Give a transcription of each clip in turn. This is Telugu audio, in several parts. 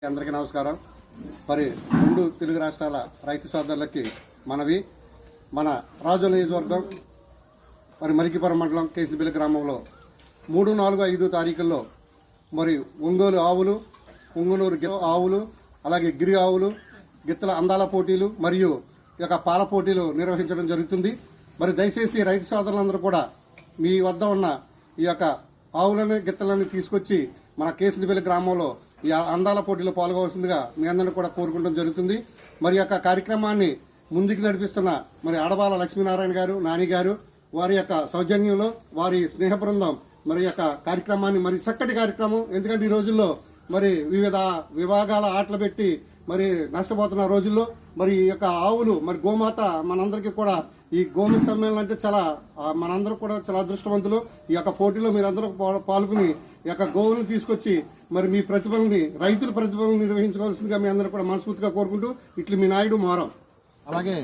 అందరికీ నమస్కారం. మరి రెండు తెలుగు రాష్ట్రాల రైతు సోదరులకి మనవి. మన రాజోల నియోజకవర్గం మరి మలికిపురం మండలం కేసినపల్లి గ్రామంలో 3, 4, 5 తారీఖుల్లో మరి ఒంగోలు ఆవులు, పొంగునూరు ఆవులు, అలాగే గిరి ఆవులు, గిత్తల అందాల పోటీలు మరియు ఈ యొక్క పాల పోటీలు నిర్వహించడం జరుగుతుంది. మరి దయచేసి రైతు సోదరులందరూ కూడా మీ వద్ద ఉన్న ఈ యొక్క ఆవులని గిత్తలని తీసుకొచ్చి మన కేసినపల్లి గ్రామంలో ఈ అందాల పోటీలో పాల్గొవలసిందిగా మీ అందరిని కూడా కోరుకోవడం జరుగుతుంది. మరి యొక్క కార్యక్రమాన్ని ముందుకు నడిపిస్తున్న మరి ఆడబాల లక్ష్మీనారాయణ గారు, నాని గారు, వారి యొక్క సౌజన్యంలో వారి స్నేహ బృందం మరి యొక్క కార్యక్రమాన్ని మరి చక్కటి కార్యక్రమం. ఎందుకంటే ఈ రోజుల్లో మరి వివిధ విభాగాల ఆటలు పెట్టి మరి నష్టపోతున్న రోజుల్లో మరి ఈ యొక్క ఆవులు మరి గోమాత మనందరికీ కూడా ఈ గోమి సమ్మేళనం అంటే చాలా మనందరూ కూడా చాలా అదృష్టవంతులు. ఈ యొక్క పోటీలో మీరందరూ పాల్గొని ఈ యొక్క గోవులను తీసుకొచ్చి మరి మీ ప్రతిభలని రైతుల ప్రతిభలను నిర్వహించుకోవాల్సిందిగా మీ అందరూ కూడా మనస్ఫూర్తిగా కోరుకుంటూ ఇట్లు మీ నాయుడు మోరం. అలాగే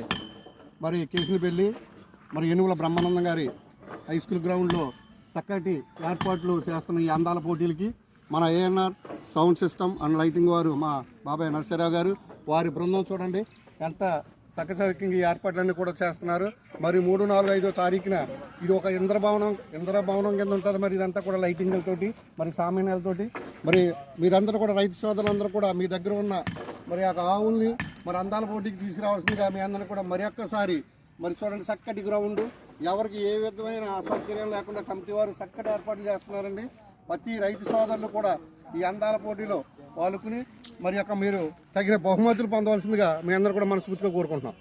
మరి కేసినపల్లి మరి ఏనుగుల బ్రహ్మానందం గారి హై స్కూల్ గ్రౌండ్లో చక్కటి ఏర్పాట్లు చేస్తున్న ఈ అందాల పోటీలకి మన ANR sound system and lighting వారు మా బాబాయ్ నరసరావు గారు, వారి బృందం చూడండి ఎంత చక్కచక్కంగా ఈ ఏర్పాట్లన్నీ కూడా చేస్తున్నారు. మరి 3, 4, 5 తారీఖున ఇది ఒక ఇంద్రభవనం కింద ఉంటుంది. మరి ఇదంతా కూడా లైటింగ్లతోటి మరి సామాన్యాలతోటి మరి మీరందరూ కూడా రైతు సోదరులందరూ కూడా మీ దగ్గర ఉన్న మరి ఆ ఆవుల్ని మరి అందాల పోటీకి తీసుకురావాల్సిందిగా మీ అందరూ కూడా మరి ఒక్కసారి మరి చూడండి చక్కటి గ్రౌండ్, ఎవరికి ఏ విధమైన అసౌకర్యం లేకుండా కమిటీ వారు చక్కటి ఏర్పాట్లు చేస్తున్నారండి. ప్రతి రైతు సోదరులు కూడా ఈ అందాల పోటీలో పాల్గొని మరి యొక్క మీరు తగిన బహుమతులు పొందవలసిందిగా మీ అందరూ కూడా మనస్ఫూర్తిగా కోరుకుంటున్నాం.